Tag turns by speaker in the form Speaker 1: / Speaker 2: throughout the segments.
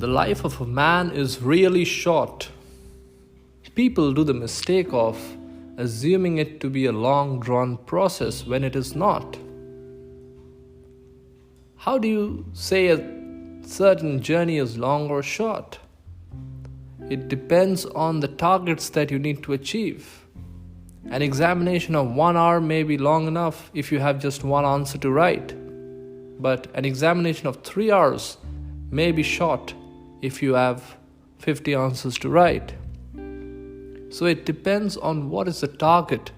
Speaker 1: The life of a man is really short. People do the mistake of assuming it to be a long drawn process when it is not. How do you say a certain journey is long or short? It depends on the targets that you need to achieve. An examination of 1 hour may be long enough if you have just one answer to write, but an examination of 3 hours may be short if you have 50 answers to write. So it depends on what is the target,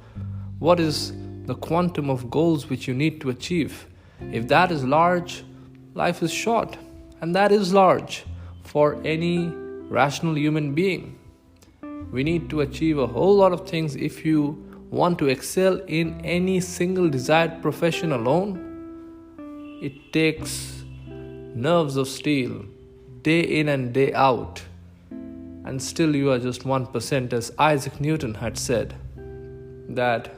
Speaker 1: what is the quantum of goals which you need to achieve. If that is large, life is short, and that is large for any rational human being. We need to achieve a whole lot of things if you want to excel in any single desired profession alone. It takes nerves of steel, day in and day out, and still you are just 1%, as Isaac Newton had said, that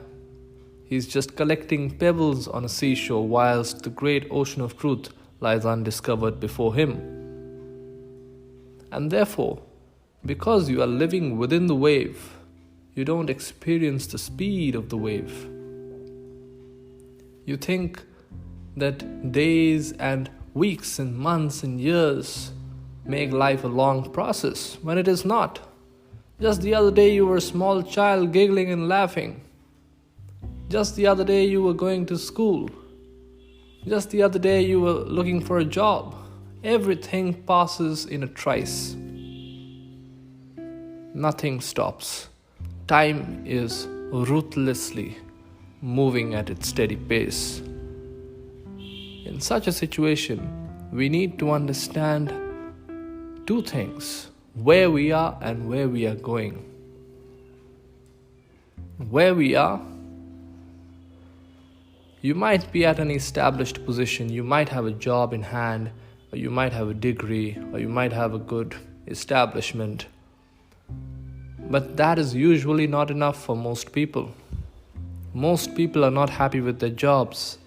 Speaker 1: he's just collecting pebbles on a seashore whilst the great ocean of truth lies undiscovered before him. And therefore, because you are living within the wave, you don't experience the speed of the wave. You think that days and weeks and months and years make life a long process, when it is not. Just the other day you were a small child giggling and laughing. Just the other day you were going to school. Just the other day you were looking for a job. Everything passes in a trice. Nothing stops. Time is ruthlessly moving at its steady pace. In such a situation, we need to understand two things: where we are and where we are going. Where we are, you might be at an established position, you might have a job in hand, or you might have a degree, or you might have a good establishment. But that is usually not enough for most people. Most people are not happy with their jobs.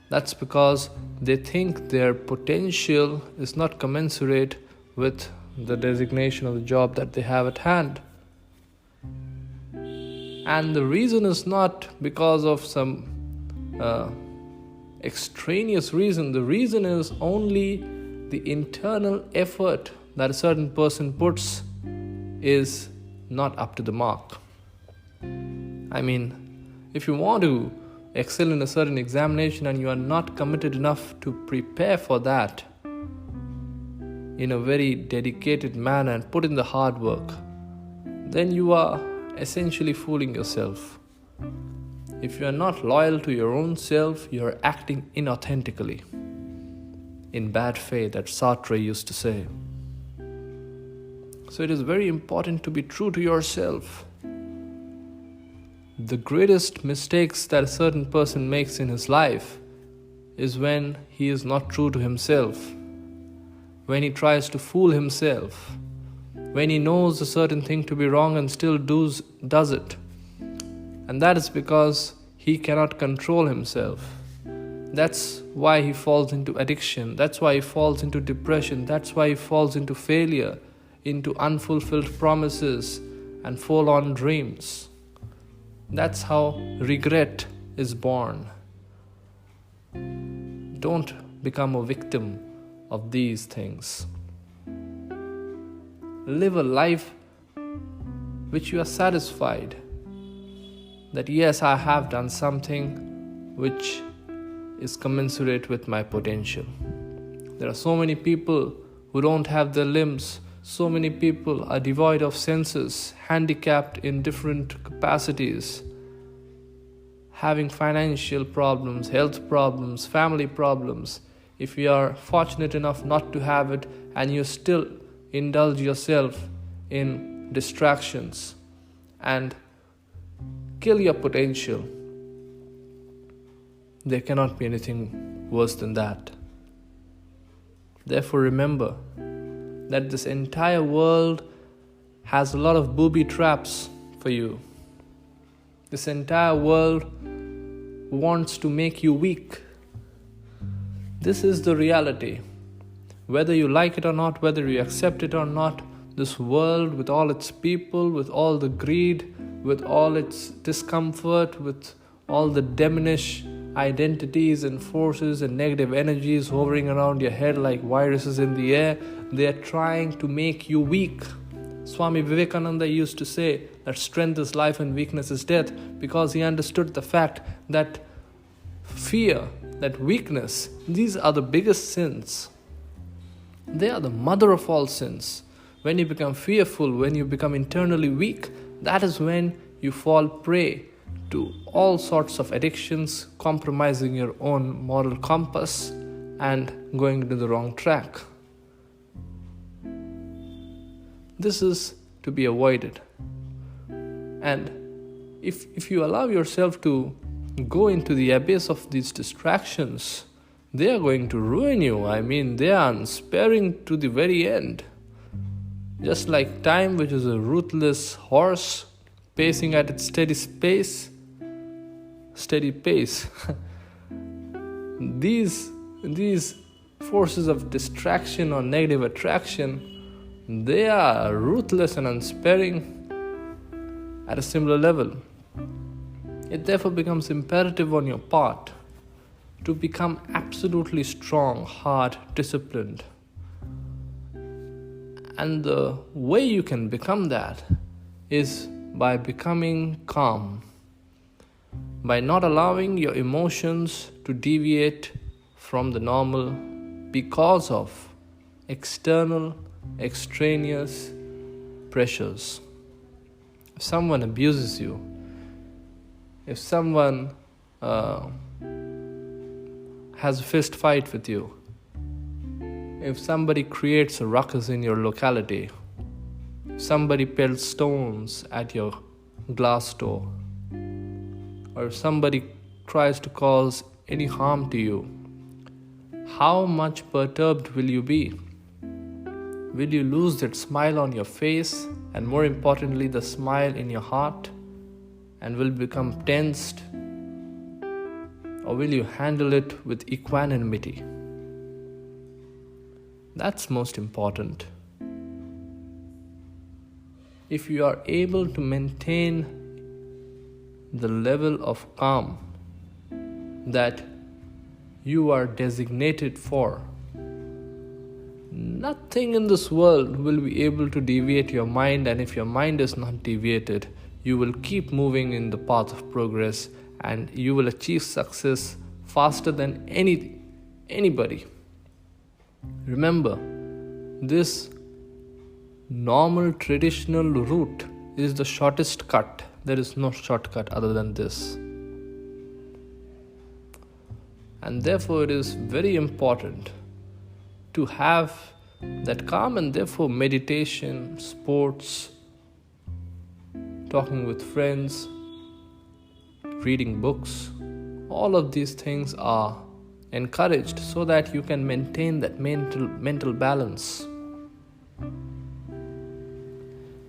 Speaker 1: That's because they think their potential is not commensurate with the designation of the job that they have at hand. And the reason is not because of some extraneous reason. The reason is only the internal effort that a certain person puts is not up to the mark. I mean, if you want to excel in a certain examination and you are not committed enough to prepare for that in a very dedicated manner and put in the hard work, then you are essentially fooling yourself. If you are not loyal to your own self, you are acting inauthentically, in bad faith, that Sartre used to say. So it is very important to be true to yourself. The greatest mistakes that a certain person makes in his life is when he is not true to himself, when he tries to fool himself, when he knows a certain thing to be wrong and still does it. And that is because he cannot control himself. That's why he falls into addiction. That's why he falls into depression. That's why he falls into failure, into unfulfilled promises and forlorn dreams. That's how regret is born. Don't become a victim of these things. Live a life which you are satisfied that yes, I have done something which is commensurate with my potential. There are so many people who don't have their limbs. So many people are devoid of senses, handicapped in different capacities, having financial problems, health problems, family problems. If you are fortunate enough not to have it and you still indulge yourself in distractions and kill your potential, there cannot be anything worse than that. Therefore, remember that this entire world has a lot of booby traps for you. This entire world wants to make you weak. This is the reality. Whether you like it or not, whether you accept it or not, this world with all its people, with all the greed, with all its discomfort, with all the demonish identities and forces and negative energies hovering around your head like viruses in the air, they are trying to make you weak. Swami Vivekananda used to say that strength is life and weakness is death, because he understood the fact that fear, that weakness, these are the biggest sins. They are the mother of all sins. When you become fearful, when you become internally weak, that is when you fall prey to all sorts of addictions, compromising your own moral compass and going into the wrong track. This is to be avoided. And if you allow yourself to go into the abyss of these distractions, they are going to ruin you. I mean, they are unsparing to the very end. Just like time, which is a ruthless horse pacing at its steady pace. These forces of distraction or negative attraction, they are ruthless and unsparing at a similar level. It therefore becomes imperative on your part to become absolutely strong, hard, disciplined. And the way you can become that is by becoming calm, by not allowing your emotions to deviate from the normal because of extraneous pressures. If someone abuses you, if someone has a fist fight with you, if somebody creates a ruckus in your locality, if somebody pelts stones at your glass door, or if somebody tries to cause any harm to you, how much perturbed will you be? Will you lose that smile on your face, and more importantly, the smile in your heart, and will become tensed? Or will you handle it with equanimity? That's most important. If you are able to maintain the level of calm that you are designated for, nothing in this world will be able to deviate your mind, and if your mind is not deviated, you will keep moving in the path of progress and you will achieve success faster than anybody. Remember, this normal traditional route is the shortest cut. There is no shortcut other than this. And therefore it is very important to have that calm, and therefore meditation, sports, talking with friends, reading books, all of these things are encouraged so that you can maintain that mental balance.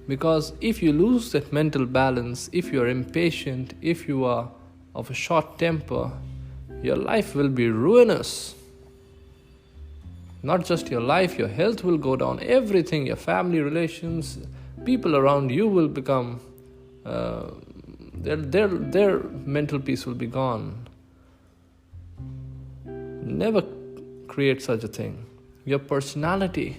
Speaker 1: Because if you lose that mental balance, if you are impatient, if you are of a short temper, your life will be ruinous. Not just your life, your health will go down, everything, your family relations, people around you will become, their mental peace will be gone. Never create such a thing. Your personality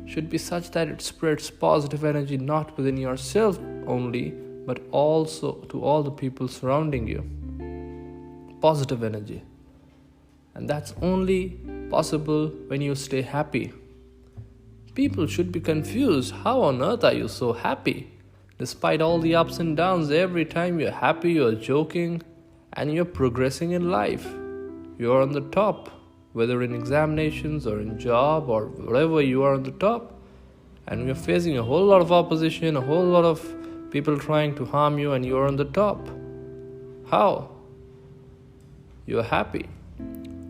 Speaker 1: should be such that it spreads positive energy not within yourself only, but also to all the people surrounding you. Positive energy. And that's only possible when you stay happy. People should be confused. How on earth are you so happy? Despite all the ups and downs, every time you're happy, you're joking, and you're progressing in life. You're on the top, whether in examinations or in job or whatever, you are on the top. And you're facing a whole lot of opposition, a whole lot of people trying to harm you, and you're on the top. How? You're happy.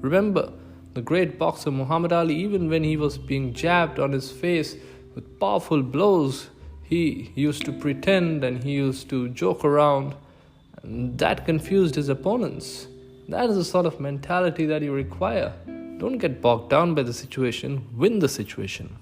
Speaker 1: Remember, the great boxer Muhammad Ali, even when he was being jabbed on his face with powerful blows, he used to pretend and he used to joke around, and that confused his opponents. That is the sort of mentality that you require. Don't get bogged down by the situation, win the situation.